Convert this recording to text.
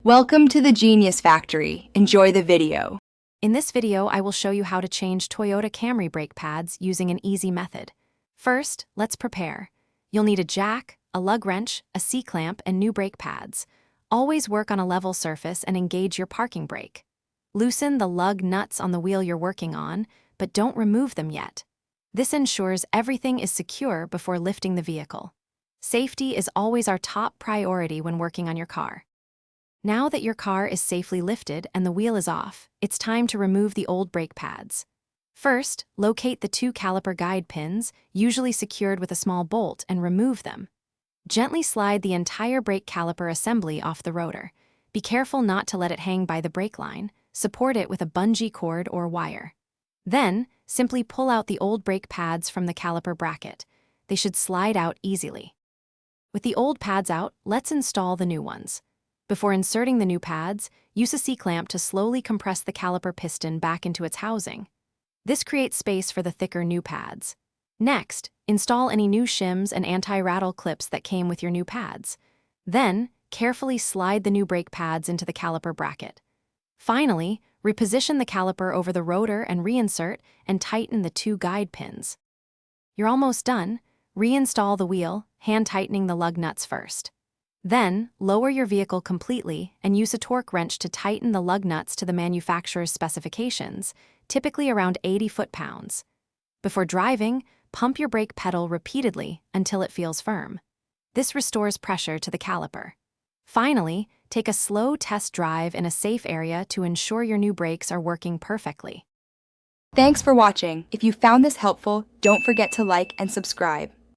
Welcome to the Genius Factory. Enjoy the video. In this video, I will show you how to change Toyota Camry brake pads using an easy method. First, let's prepare. You'll need a jack, a lug wrench, a C-clamp, and new brake pads. Always work on a level surface and engage your parking brake. Loosen the lug nuts on the wheel you're working on, but don't remove them yet. This ensures everything is secure before lifting the vehicle. Safety is always our top priority when working on your car. Now that your car is safely lifted and the wheel is off, it's time to remove the old brake pads. First, locate the two caliper guide pins, usually secured with a small bolt, and remove them. Gently slide the entire brake caliper assembly off the rotor. Be careful not to let it hang by the brake line. Support it with a bungee cord or wire. Then, simply pull out the old brake pads from the caliper bracket. They should slide out easily. With the old pads out, let's install the new ones. Before inserting the new pads, use a C-clamp to slowly compress the caliper piston back into its housing. This creates space for the thicker new pads. Next, install any new shims and anti-rattle clips that came with your new pads. Then, carefully slide the new brake pads into the caliper bracket. Finally, reposition the caliper over the rotor and reinsert and tighten the two guide pins. You're almost done. Reinstall the wheel, hand tightening the lug nuts first. Then, lower your vehicle completely and use a torque wrench to tighten the lug nuts to the manufacturer's specifications, typically around 80 foot-pounds. Before driving, pump your brake pedal repeatedly until it feels firm. This restores pressure to the caliper. Finally, take a slow test drive in a safe area to ensure your new brakes are working perfectly. Thanks for watching. If you found this helpful, don't forget to like and subscribe.